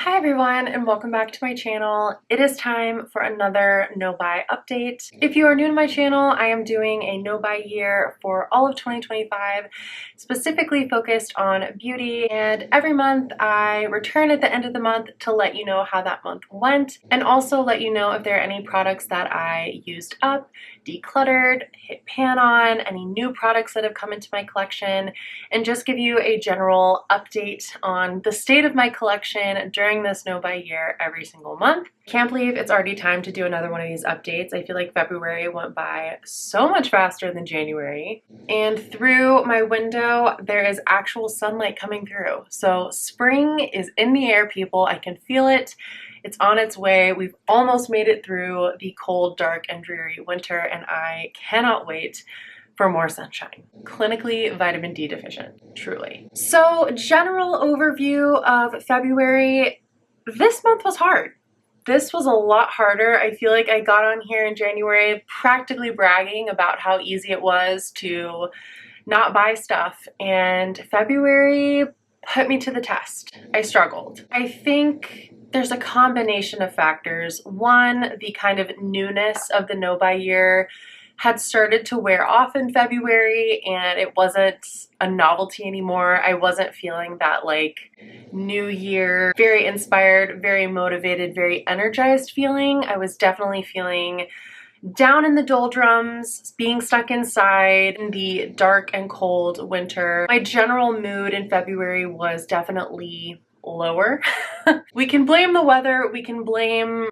Hi everyone and welcome back to my channel. It is time for another no buy update. If you are new to my channel, I am doing a no buy year for all of 2025, specifically focused on beauty, and every month I return at the end of the month to let you know how that month went and also let you know if there are any products that I used up, decluttered, hit pan on, any new products that have come into my collection, and just give you a general update on the state of my collection during this no buy year every single month. Can't believe it's already time to do another one of these updates. I feel like February went by so much faster than January, and through my window there is actual sunlight coming through. So spring is in the air, people. I can feel it. It's on its way. We've almost made it through the cold, dark, and dreary winter, and I cannot wait for more sunshine. Clinically vitamin D deficient, truly. So, general overview of February. This month was hard. This was a lot harder. I feel like I got on here in January practically bragging about how easy it was to not buy stuff, and February put me to the test. I struggled. I think there's a combination of factors. One, the kind of newness of the no buy year had started to wear off in February, and it wasn't a novelty anymore. I wasn't feeling that like new year, very inspired, very motivated, very energized feeling. I was definitely feeling down in the doldrums, being stuck inside in the dark and cold winter. My general mood in February was definitely lower. We can blame the weather, we can blame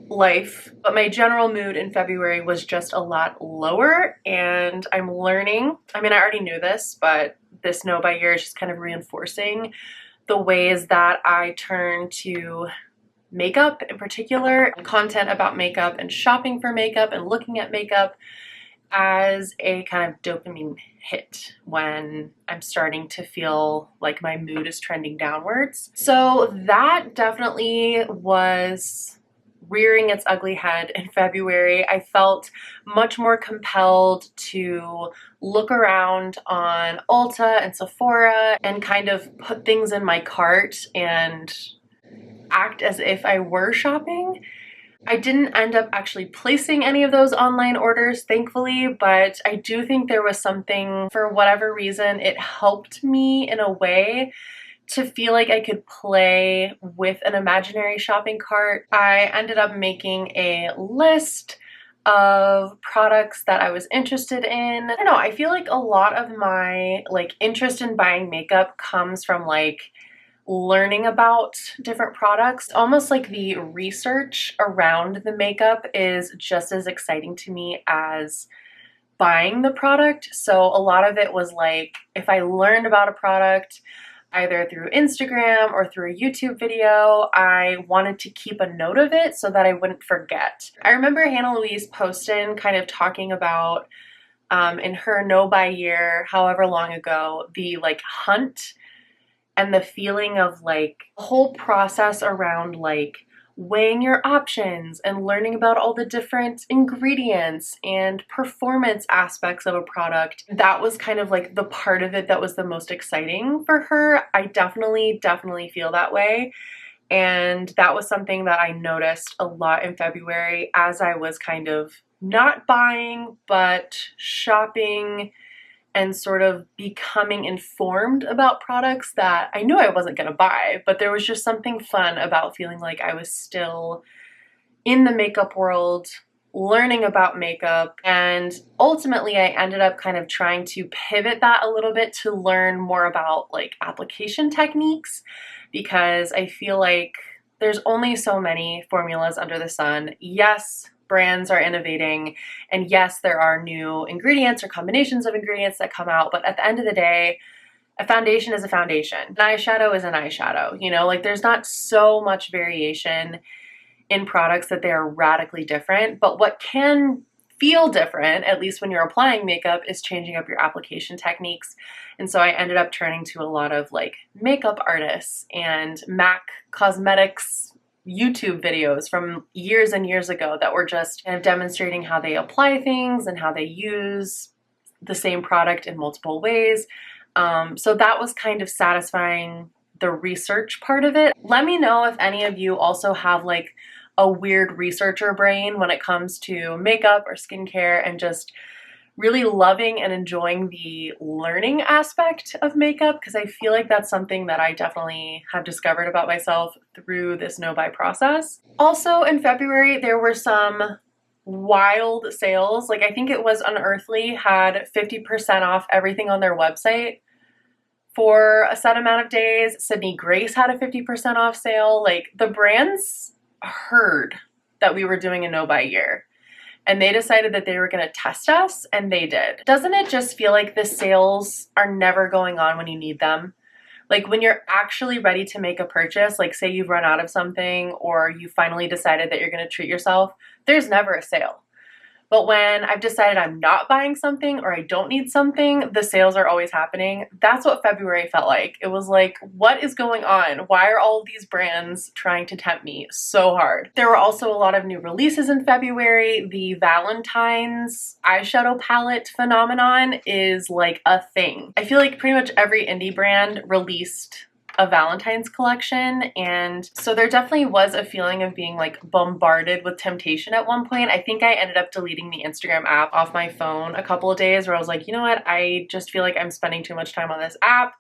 life, but my general mood in February was just a lot lower, and I'm learning. I mean, I already knew this, but this no buy year is just kind of reinforcing the ways that I turn to makeup in particular, content about makeup and shopping for makeup and looking at makeup as a kind of dopamine hit when I'm starting to feel like my mood is trending downwards. So that definitely was rearing its ugly head in February. I felt much more compelled to look around on Ulta and Sephora and kind of put things in my cart and act as if I were shopping. I didn't end up actually placing any of those online orders, thankfully, but I do think there was something, for whatever reason, it helped me in a way to feel like I could play with an imaginary shopping cart. I ended up making a list of products that I was interested in. I don't know, I feel like a lot of my interest in buying makeup comes from learning about different products. Almost like the research around the makeup is just as exciting to me as buying the product. So a lot of it was like, if I learned about a product either through Instagram or through a YouTube video, I wanted to keep a note of it so that I wouldn't forget. I remember Hannah Louise Poston kind of talking about in her no buy year, however long ago, the hunt and the feeling of the whole process around weighing your options and learning about all the different ingredients and performance aspects of a product. That was kind of the part of it that was the most exciting for her. I definitely feel that way. And that was something that I noticed a lot in February as I was kind of not buying, but shopping and sort of becoming informed about products that I knew I wasn't gonna buy, but there was just something fun about feeling like I was still in the makeup world, learning about makeup, and ultimately I ended up kind of trying to pivot that a little bit to learn more about application techniques, because I feel like there's only so many formulas under the sun. Yes, brands are innovating, and yes, there are new ingredients or combinations of ingredients that come out, but at the end of the day, a foundation is a foundation. An eyeshadow is an eyeshadow, you know? There's not so much variation in products that they are radically different, but what can feel different, at least when you're applying makeup, is changing up your application techniques. And so I ended up turning to a lot of makeup artists and MAC Cosmetics YouTube videos from years and years ago that were just kind of demonstrating how they apply things and how they use the same product in multiple ways. So that was kind of satisfying the research part of it. Let me know if any of you also have like a weird researcher brain when it comes to makeup or skincare and just really loving and enjoying the learning aspect of makeup, because I feel like that's something that I definitely have discovered about myself through this no-buy process. Also in February, there were some wild sales. Like I think it was Unearthly had 50% off everything on their website for a set amount of days. Sydney Grace had a 50% off sale. Like the brands heard that we were doing a no-buy year, and they decided that they were going to test us, and they did. Doesn't it just feel like the sales are never going on when you need them? Like when you're actually ready to make a purchase, like say you've run out of something or you finally decided that you're going to treat yourself, there's never a sale. But when I've decided I'm not buying something or I don't need something, the sales are always happening. That's what February felt like. It was like, what is going on? Why are all of these brands trying to tempt me so hard? There were also a lot of new releases in February. The Valentine's eyeshadow palette phenomenon is like a thing. I feel like pretty much every indie brand released a Valentine's collection, and so there definitely was a feeling of being like bombarded with temptation at one point. I think I ended up deleting the Instagram app off my phone a couple of days where I was like, you know what, I just feel like I'm spending too much time on this app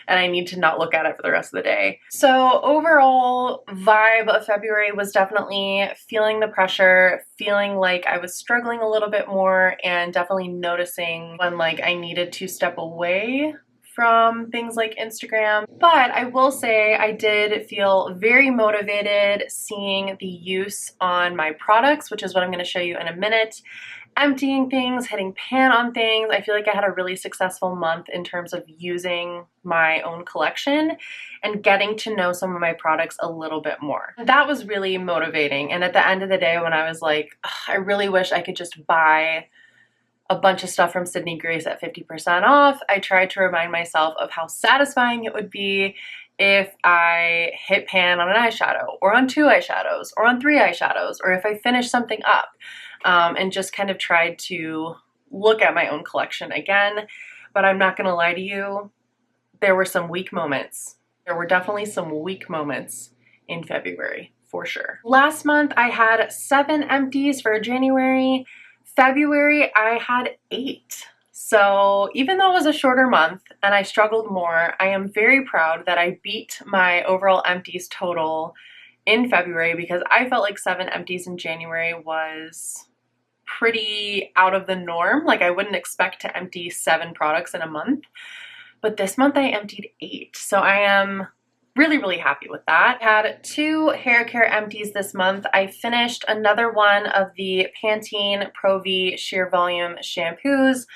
and I need to not look at it for the rest of the day. So overall vibe of February was definitely feeling the pressure, feeling like I was struggling a little bit more, and definitely noticing when like I needed to step away from things like Instagram. But I will say I did feel very motivated seeing the use on my products, which is what I'm going to show you in a minute. Emptying things, hitting pan on things. I feel like I had a really successful month in terms of using my own collection and getting to know some of my products a little bit more. That was really motivating. And at the end of the day, when I was like, I really wish I could just buy a bunch of stuff from Sydney Grace at 50% off, I tried to remind myself of how satisfying it would be if I hit pan on an eyeshadow, or on 2 eyeshadows, or on 3 eyeshadows, or if I finished something up, and just kind of tried to look at my own collection again. But I'm not gonna lie to you, there were some weak moments. There were definitely some weak moments in February, for sure. Last month I had 7 empties for January. February, I had 8. So even though it was a shorter month and I struggled more, I am very proud that I beat my overall empties total in February, because I felt like 7 empties in January was pretty out of the norm. Like I wouldn't expect to empty 7 products in a month, but this month I emptied 8. So I am really happy with that. I had 2 hair care empties this month. I finished another one of the Pantene Pro-V Sheer Volume shampoos.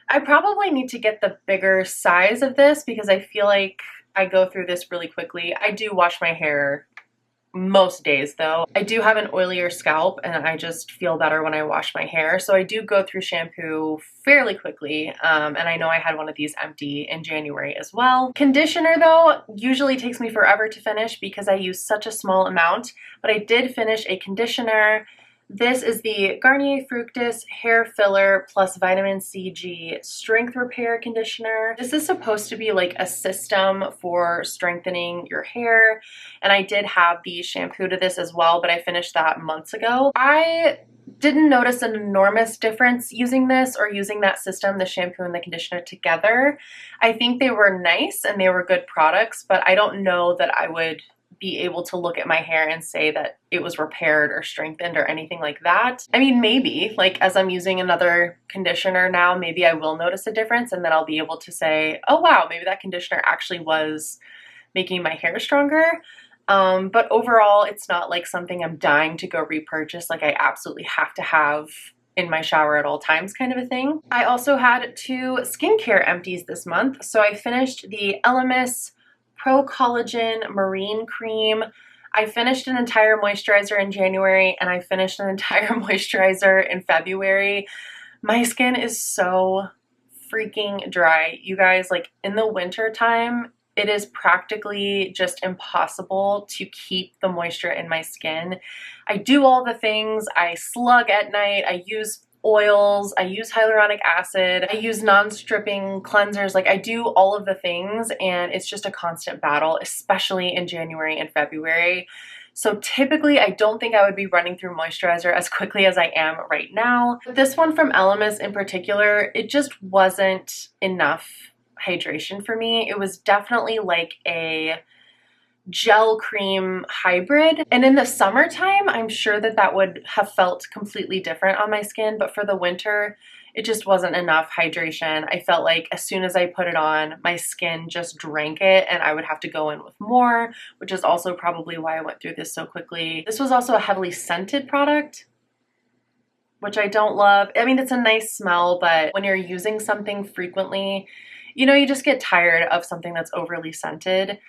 I probably need to get the bigger size of this because I feel like I go through this really quickly. I do wash my hair most days though. I do have an oilier scalp and I just feel better when I wash my hair. So I do go through shampoo fairly quickly. And I know I had one of these empty in January as well. Conditioner though usually takes me forever to finish because I use such a small amount, but I did finish a conditioner. This is the Garnier Fructis Hair Filler plus Vitamin CG Strength Repair Conditioner. This is supposed to be like a system for strengthening your hair, and I did have the shampoo to this as well, but I finished that months ago. I didn't notice an enormous difference using this or using that system, the shampoo and the conditioner together. I think they were nice and they were good products, but I don't know that I would be able to look at my hair and say that it was repaired or strengthened or anything like that. I mean, maybe like as I'm using another conditioner now, maybe I will notice a difference and then I'll be able to say, oh wow, maybe that conditioner actually was making my hair stronger. But overall, it's not like something I'm dying to go repurchase, like I absolutely have to have in my shower at all times kind of a thing. I also had 2 skincare empties this month. So I finished the Elemis Pro Collagen Marine Cream. I finished an entire moisturizer in January and I finished an entire moisturizer in February. My skin is so freaking dry. You guys, like in the winter time, it is practically just impossible to keep the moisture in my skin. I do all the things. I slug at night. I use oils, I use hyaluronic acid, I use non-stripping cleansers, like I do all of the things, and it's just a constant battle, especially in January and February. So typically I don't think I would be running through moisturizer as quickly as I am right now. But this one from Elemis in particular, it just wasn't enough hydration for me. It was definitely like a gel cream hybrid. And in the summertime, I'm sure that that would have felt completely different on my skin, but for the winter, it just wasn't enough hydration. I felt like as soon as I put it on, my skin just drank it and I would have to go in with more, which is also probably why I went through this so quickly. This was also a heavily scented product, which I don't love. I mean, it's a nice smell, but when you're using something frequently, you know, you just get tired of something that's overly scented.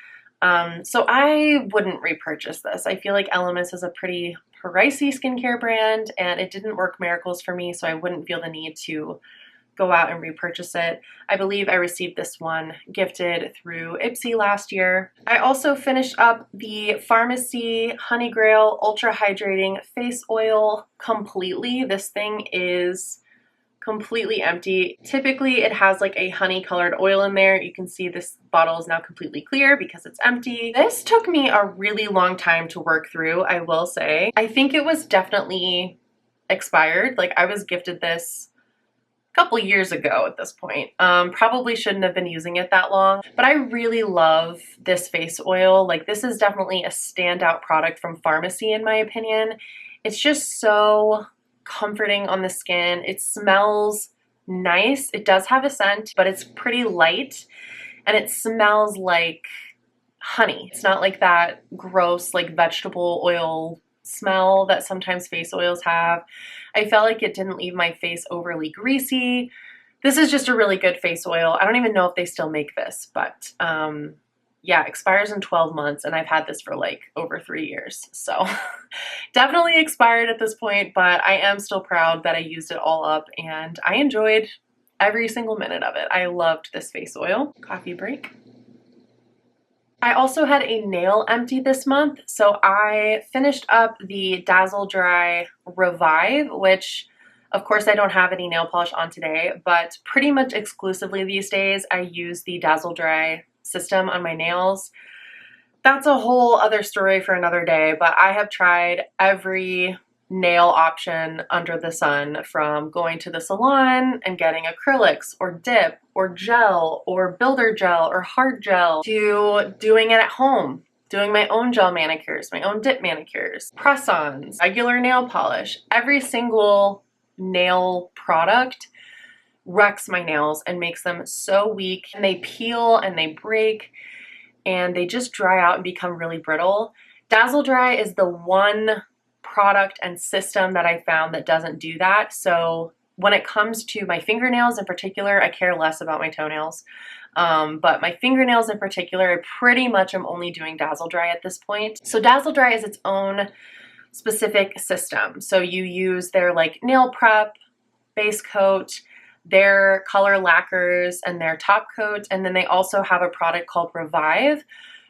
So I wouldn't repurchase this. I feel like Elemis is a pretty pricey skincare brand and it didn't work miracles for me, so I wouldn't feel the need to go out and repurchase it. I believe I received this one gifted through Ipsy last year. I also finished up the Pharmacy Honey Grail Ultra Hydrating Face Oil completely. This thing is completely empty. Typically it has like a honey colored oil in there. You can see this bottle is now completely clear because it's empty. This took me a really long time to work through, I will say. I think it was definitely expired. Like I was gifted this a couple years ago at this point. Probably shouldn't have been using it that long, but I really love this face oil. Like this is definitely a standout product from Pharmacy in my opinion. It's just so comforting on the skin. It smells nice. It does have a scent, but it's pretty light and it smells like honey. It's not like that gross like vegetable oil smell that sometimes face oils have. I felt like it didn't leave my face overly greasy. This is just a really good face oil. I don't even know if they still make this, but yeah, expires in 12 months and I've had this for like over 3 years. So definitely expired at this point, but I am still proud that I used it all up and I enjoyed every single minute of it. I loved this face oil. Coffee break. I also had a nail empty this month, so I finished up the Dazzle Dry Revive, which of course I don't have any nail polish on today, but pretty much exclusively these days I use the Dazzle Dry system on my nails. That's a whole other story for another day, but I have tried every nail option under the sun, from going to the salon and getting acrylics or dip or gel or builder gel or hard gel, to doing it at home, doing my own gel manicures, my own dip manicures, press-ons, regular nail polish. Every single nail product wrecks my nails and makes them so weak, and they peel and they break and they just dry out and become really brittle. Dazzle Dry is the one product and system that I found that doesn't do that. So when it comes to my fingernails in particular, I care less about my toenails. But my fingernails in particular, I pretty much am only doing Dazzle Dry at this point. So Dazzle Dry is its own specific system. So you use their like nail prep, base coat, their color lacquers, and their top coat. And then they also have a product called Revive,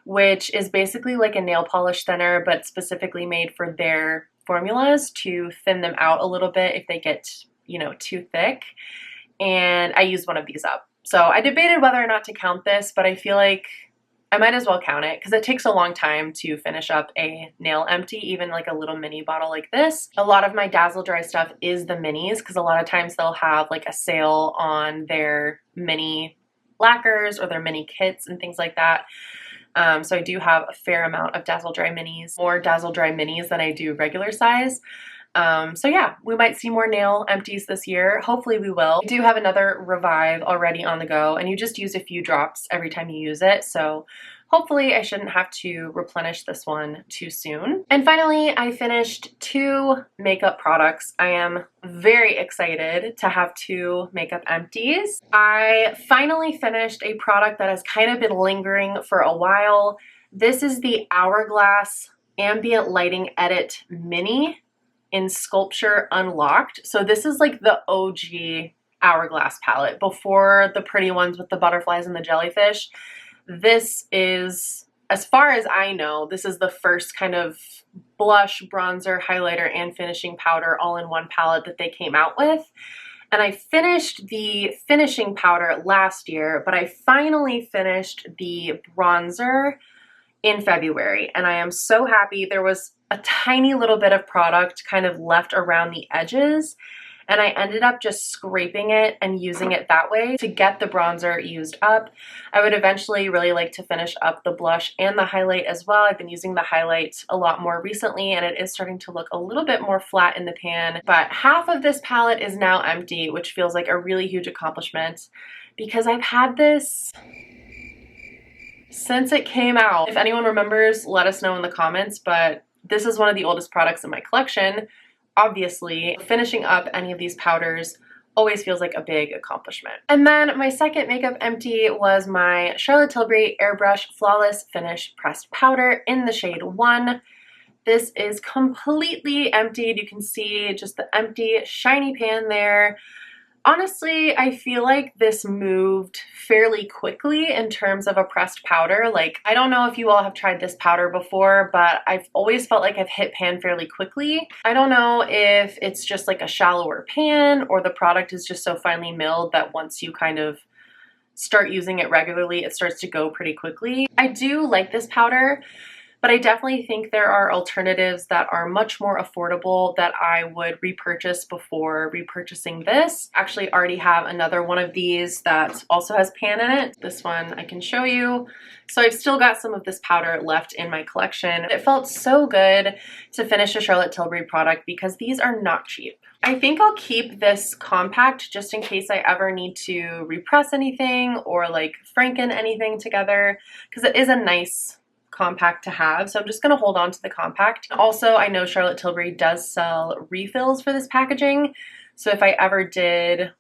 which is basically like a nail polish thinner, but specifically made for their formulas to thin them out a little bit if they get, you know, too thick. And I used one of these up. So I debated whether or not to count this, but I feel like I might as well count it because it takes a long time to finish up a nail empty, even like a little mini bottle like this. A lot of my Dazzle Dry stuff is the minis because a lot of times they'll have like a sale on their mini lacquers or their mini kits and things like that. So I do have a fair amount of Dazzle Dry minis, more Dazzle Dry minis than I do regular size. So yeah, we might see more nail empties this year. Hopefully we will. I do have another Revive already on the go, and you just use a few drops every time you use it. So hopefully I shouldn't have to replenish this one too soon. And finally, I finished 2 makeup products. I am very excited to have 2 makeup empties. I finally finished a product that has kind of been lingering for a while. This is the Hourglass Ambient Lighting Edit Mini in Sculpture Unlocked. So this is like the OG Hourglass palette before the pretty ones with the butterflies and the jellyfish. This is as far as I know, this is the first kind of blush, bronzer, highlighter, and finishing powder all in one palette that they came out with. And I finished the finishing powder last year, but I finally finished the bronzer in February, and I am so happy. There was a tiny little bit of product kind of left around the edges, and I ended up just scraping it and using it that way to get the bronzer used up. I would eventually really like to finish up the blush and the highlight as well. I've been using the highlight a lot more recently, and it is starting to look a little bit more flat in the pan. But half of this palette is now empty, which feels like a really huge accomplishment because I've had this since it came out. If anyone remembers, let us know in the comments, but this is one of the oldest products in my collection. Obviously, finishing up any of these powders always feels like a big accomplishment. And then my second makeup empty was my Charlotte Tilbury Airbrush Flawless Finish Pressed Powder in the shade 1. This is completely emptied. You can see just the empty, shiny pan there. Honestly, I feel like this moved fairly quickly in terms of a pressed powder. Like, I don't know if you all have tried this powder before, but I've always felt like I've hit pan fairly quickly. I don't know if it's just like a shallower pan or the product is just so finely milled that once you kind of start using it regularly, it starts to go pretty quickly. I do like this powder, but I definitely think there are alternatives that are much more affordable that I would repurchase before repurchasing this. Actually already have another one of these that also has pan in it. This one I can show you. So I've still got some of this powder left in my collection. It felt so good to finish a Charlotte Tilbury product because these are not cheap. I think I'll keep this compact just in case I ever need to repress anything or like franken anything together, because it is a nice compact to have, so I'm just going to hold on to the compact. Also, I know Charlotte Tilbury does sell refills for this packaging, so if I ever did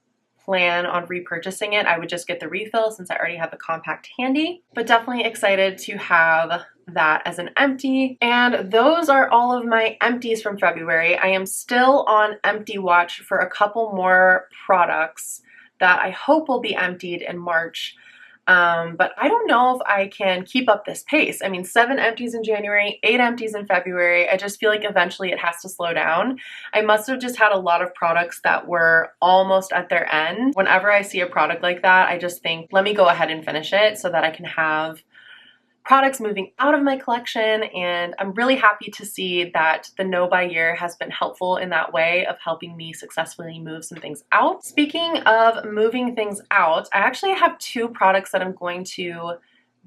plan on repurchasing it, I would just get the refill since I already have the compact handy. But definitely excited to have that as an empty. And those are all of my empties from February. I am still on empty watch for a couple more products that I hope will be emptied in March. But I don't know if I can keep up this pace. I mean, 7 empties in January, 8 empties in February. I just feel like eventually it has to slow down. I must have just had a lot of products that were almost at their end. Whenever I see a product like that, I just think, let me go ahead and finish it so that I can have products moving out of my collection. And I'm really happy to see that the No Buy Year has been helpful in that way of helping me successfully move some things out. Speaking of moving things out, I actually have 2 products that I'm going to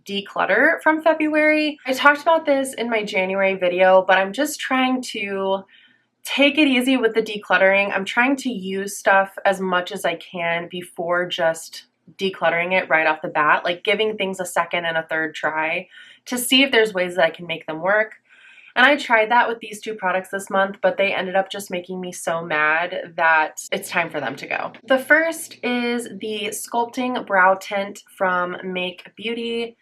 declutter from February. I talked about this in my January video, but I'm just trying to take it easy with the decluttering. I'm trying to use stuff as much as I can before just decluttering it right off the bat, like giving things a second and a third try to see if there's ways that I can make them work. And I tried that with these 2 products this month, but they ended up just making me so mad that it's time for them to go. The first is the Sculpting Brow Tint from Make Beauty.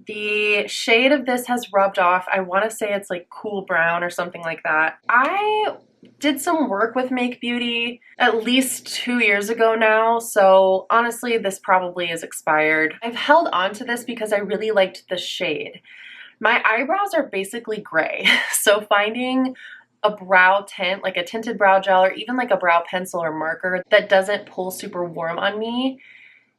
The shade of this has rubbed off. I want to say it's like cool brown or something like that. I did some work with Make Beauty at least 2 years ago now, so honestly this probably is expired. I've held on to this because I really liked the shade. My eyebrows are basically gray, so finding a brow tint, like a tinted brow gel or even like a brow pencil or marker that doesn't pull super warm on me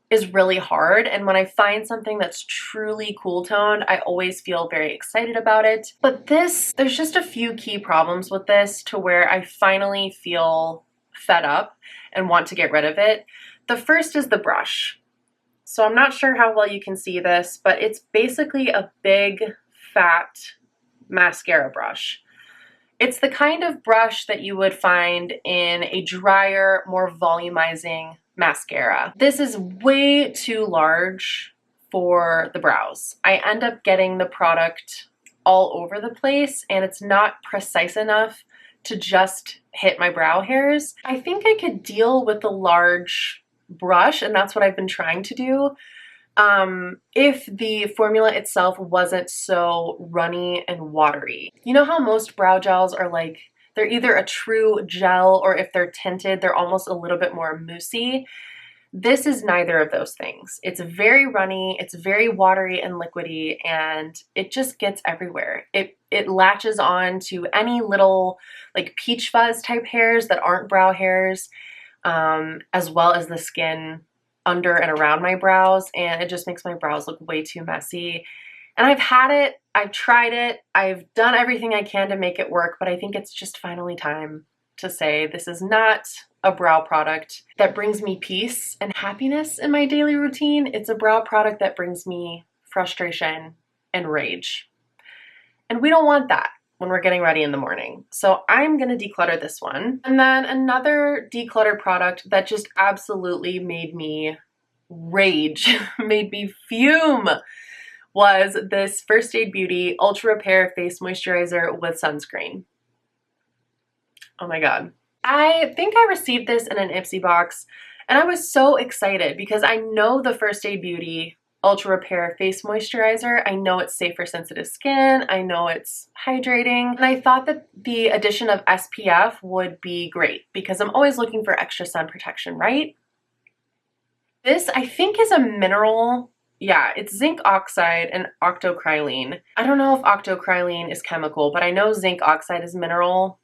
is really hard. And when I find something that's truly cool toned, I always feel very excited about it. But this, there's just a few key problems with this to where I finally feel fed up and want to get rid of it. The first is the brush. So I'm not sure how well you can see this, but it's basically a big, fat mascara brush. It's the kind of brush that you would find in a drier, more volumizing mascara. This is way too large for the brows. I end up getting the product all over the place and it's not precise enough to just hit my brow hairs. I think I could deal with the large brush, and that's what I've been trying to do, if the formula itself wasn't so runny and watery. You know how most brow gels are like, they're either a true gel or if they're tinted, they're almost a little bit more moussey. This is neither of those things. It's very runny, it's very watery and liquidy, and it just gets everywhere. It latches on to any little like peach fuzz type hairs that aren't brow hairs, as well as the skin under and around my brows, and it just makes my brows look way too messy. And I've had it, I've tried it, I've done everything I can to make it work, but I think it's just finally time to say this is not a brow product that brings me peace and happiness in my daily routine. It's a brow product that brings me frustration and rage. And we don't want that when we're getting ready in the morning. So I'm gonna declutter this one. And then another declutter product that just absolutely made me rage, made me fume, was this First Aid Beauty Ultra Repair Face Moisturizer with Sunscreen. Oh my God. I think I received this in an Ipsy box, and I was so excited because I know the First Aid Beauty Ultra Repair Face Moisturizer. I know it's safe for sensitive skin. I know it's hydrating. And I thought that the addition of SPF would be great because I'm always looking for extra sun protection, right? This, I think, is a mineral. Yeah, it's zinc oxide and octocrylene. I don't know if octocrylene is chemical, but I know zinc oxide is mineral.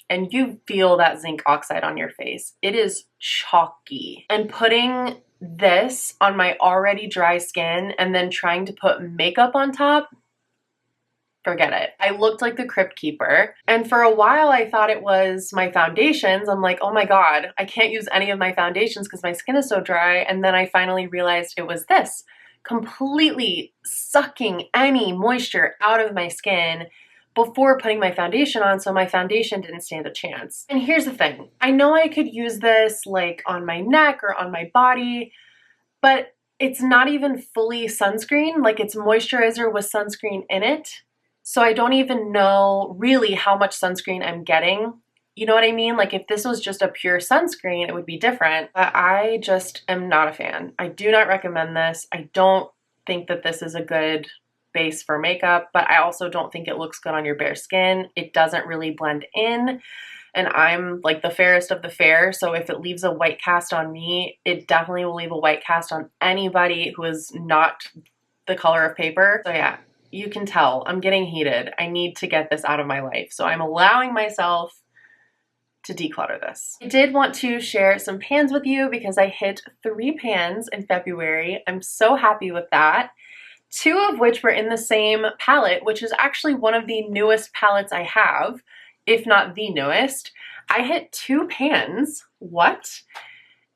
And you feel that zinc oxide on your face. It is chalky. And putting this on my already dry skin and then trying to put makeup on top, forget it. I looked like the Crypt Keeper. And for a while I thought it was my foundations. I'm like, oh my God, I can't use any of my foundations because my skin is so dry. And then I finally realized it was this, completely sucking any moisture out of my skin before putting my foundation on, so my foundation didn't stand a chance. And here's the thing. I know I could use this like on my neck or on my body, but it's not even fully sunscreen. Like, it's moisturizer with sunscreen in it. So I don't even know really how much sunscreen I'm getting. You know what I mean? Like, if this was just a pure sunscreen, it would be different. But I just am not a fan. I do not recommend this. I don't think that this is a good base for makeup, but I also don't think it looks good on your bare skin. It doesn't really blend in, and I'm like the fairest of the fair, so if it leaves a white cast on me, it definitely will leave a white cast on anybody who is not the color of paper. So yeah, you can tell I'm getting heated. I need to get this out of my life, so I'm allowing myself to declutter this. I did want to share some pans with you because I hit 3 pans in February. I'm so happy with that. 2 of which were in the same palette, which is actually one of the newest palettes I have, if not the newest. I hit 2 pans, what?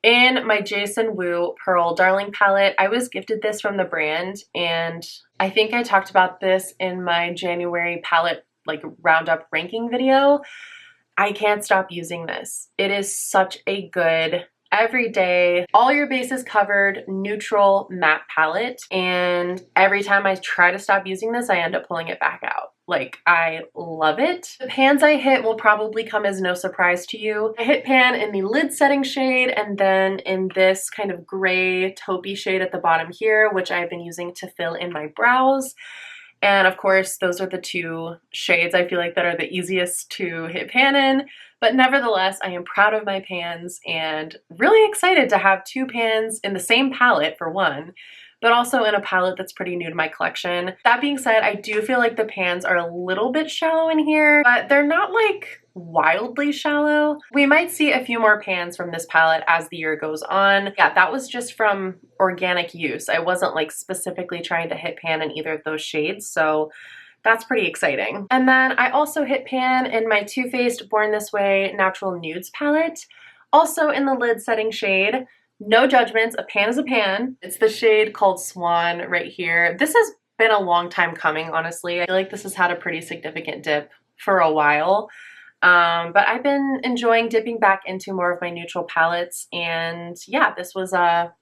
In my Jason Wu Pearl Darling palette. I was gifted this from the brand, and I think I talked about this in my January palette like roundup ranking video. I can't stop using this. It is such a good everyday, all your bases covered, neutral matte palette, and every time I try to stop using this, I end up pulling it back out. Like, I love it. The pans I hit will probably come as no surprise to you. I hit pan in the lid setting shade, and then in this kind of gray taupey shade at the bottom here, which I've been using to fill in my brows. And of course, those are the 2 shades I feel like that are the easiest to hit pan in. But nevertheless, I am proud of my pans and really excited to have 2 pans in the same palette for one, but also in a palette that's pretty new to my collection. That being said, I do feel like the pans are a little bit shallow in here, but they're not like wildly shallow. We might see a few more pans from this palette as the year goes on. Yeah, that was just from organic use. I wasn't like specifically trying to hit pan in either of those shades, so that's pretty exciting. And then I also hit pan in my Too Faced Born This Way Natural Nudes palette, also in the lid setting shade. No judgments, a pan is a pan. It's the shade called Swan right here. This has been a long time coming, honestly. I feel like this has had a pretty significant dip for a while. But I've been enjoying dipping back into more of my neutral palettes, and yeah, this was a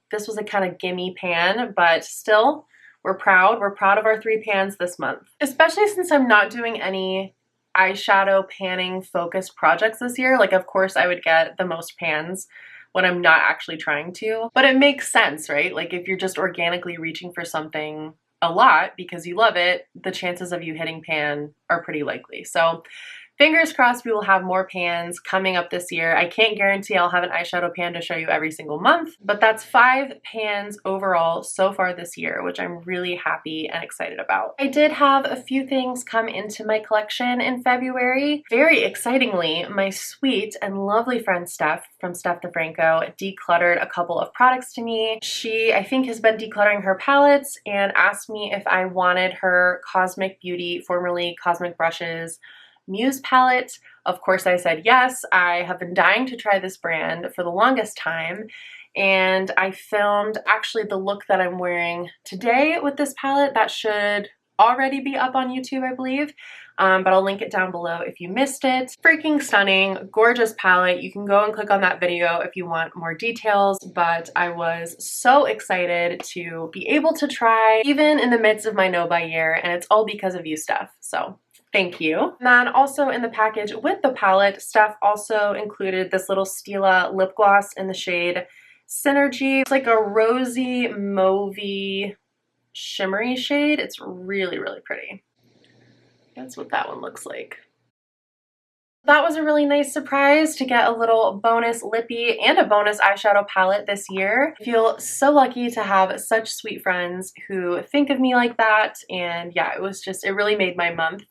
kind of gimme pan, but still, we're proud. We're proud of our 3 pans this month. Especially since I'm not doing any eyeshadow panning focused projects this year. Like, of course I would get the most pans when I'm not actually trying to, but it makes sense, right? Like, if you're just organically reaching for something a lot because you love it, the chances of you hitting pan are pretty likely. So fingers crossed we will have more pans coming up this year. I can't guarantee I'll have an eyeshadow pan to show you every single month, but that's 5 pans overall so far this year, which I'm really happy and excited about. I did have a few things come into my collection in February. Very excitingly, my sweet and lovely friend Steph from Steph DeFranco decluttered a couple of products to me. She, I think, has been decluttering her palettes and asked me if I wanted her Cosmic Beauty, formerly Cosmic Brushes, Muse palette. Of course I said yes. I have been dying to try this brand for the longest time, and I filmed actually the look that I'm wearing today with this palette. That should already be up on YouTube, I believe, but I'll link it down below if you missed it. Freaking stunning, gorgeous palette. You can go and click on that video if you want more details, but I was so excited to be able to try even in the midst of my no-buy year, and it's all because of you, Steph. So thank you. And then also in the package with the palette, Steph also included this little Stila lip gloss in the shade Synergy. It's like a rosy, mauvey, shimmery shade. It's really, really pretty. That's what that one looks like. That was a really nice surprise to get a little bonus lippy and a bonus eyeshadow palette this year. I feel so lucky to have such sweet friends who think of me like that, and yeah, it really made my month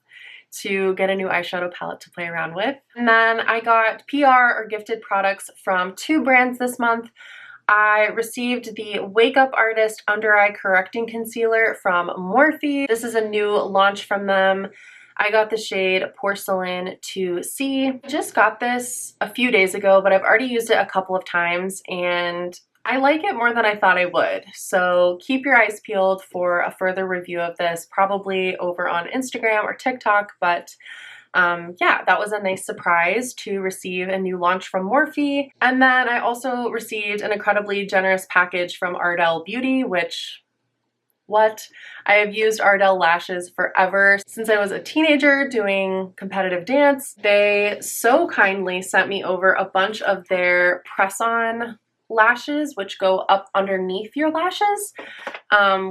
to get a new eyeshadow palette to play around with. And then I got PR or gifted products from 2 brands this month. I received the Wake Up Artist Under Eye Correcting Concealer from Morphe. This is a new launch from them. I got the shade Porcelain 2C. I just got this a few days ago, but I've already used it a couple of times, and I like it more than I thought I would. So keep your eyes peeled for a further review of this, probably over on Instagram or TikTok, but yeah, that was a nice surprise to receive a new launch from Morphe. And then I also received an incredibly generous package from Ardell Beauty, which, what? I have used Ardell lashes forever, since I was a teenager doing competitive dance. They so kindly sent me over a bunch of their press-on lashes, which go up underneath your lashes,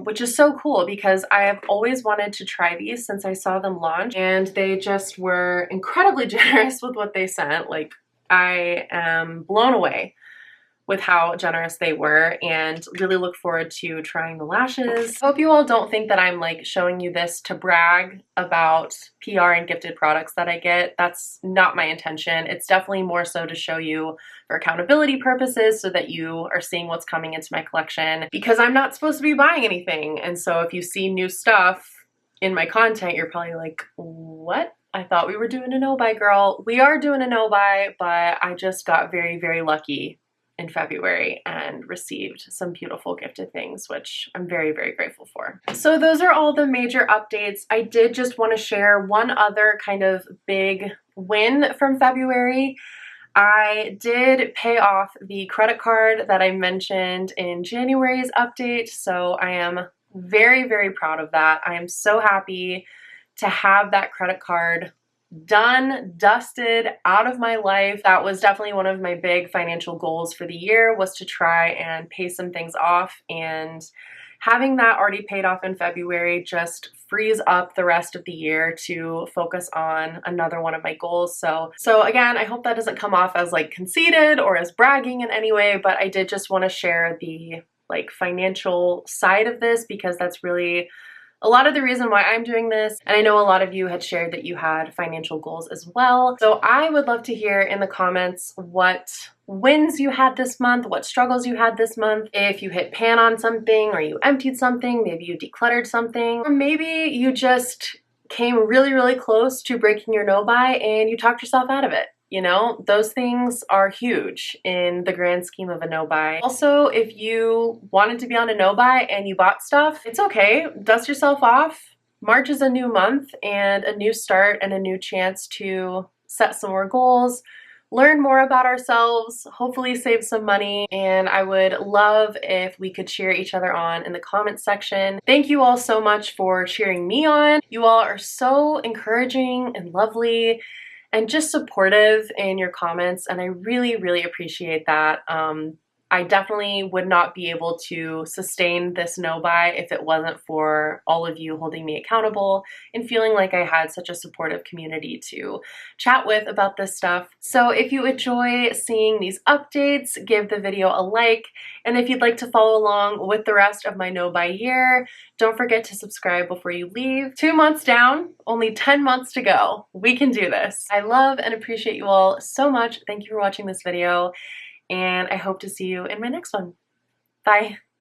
which is so cool because I have always wanted to try these since I saw them launch, and they just were incredibly generous with what they sent. Like, I am blown away with how generous they were, and really look forward to trying the lashes. I hope you all don't think that I'm like showing you this to brag about PR and gifted products that I get. That's not my intention. It's definitely more so to show you for accountability purposes so that you are seeing what's coming into my collection, because I'm not supposed to be buying anything. And so if you see new stuff in my content, you're probably like, what? I thought we were doing a no-buy, girl. We are doing a no-buy, but I just got very, very lucky in February and received some beautiful gifted things, which I'm very, very grateful for. So those are all the major updates. I did just want to share one other kind of big win from February. I did pay off the credit card that I mentioned in January's update, so I am very, very proud of that. I am so happy to have that credit card done, dusted, out of my life. That was definitely one of my big financial goals for the year, was to try and pay some things off, and having that already paid off in February just frees up the rest of the year to focus on another one of my goals. So again, I hope that doesn't come off as like conceited or as bragging in any way, but I did just want to share the like financial side of this, because that's really a lot of the reason why I'm doing this, and I know a lot of you had shared that you had financial goals as well. So I would love to hear in the comments what wins you had this month, what struggles you had this month, if you hit pan on something, or you emptied something, maybe you decluttered something, or maybe you just came really, really close to breaking your no-buy and you talked yourself out of it. You know, those things are huge in the grand scheme of a no-buy. Also, if you wanted to be on a no-buy and you bought stuff, it's okay. Dust yourself off. March is a new month and a new start and a new chance to set some more goals, learn more about ourselves, hopefully save some money, and I would love if we could cheer each other on in the comments section. Thank you all so much for cheering me on. You all are so encouraging and lovely and just supportive in your comments, and I really, really appreciate that. I definitely would not be able to sustain this no buy if it wasn't for all of you holding me accountable and feeling like I had such a supportive community to chat with about this stuff. So if you enjoy seeing these updates, give the video a like, and if you'd like to follow along with the rest of my no buy year, don't forget to subscribe before you leave. 2 months down, only 10 months to go. We can do this. I love and appreciate you all so much. Thank you for watching this video, and I hope to see you in my next one. Bye.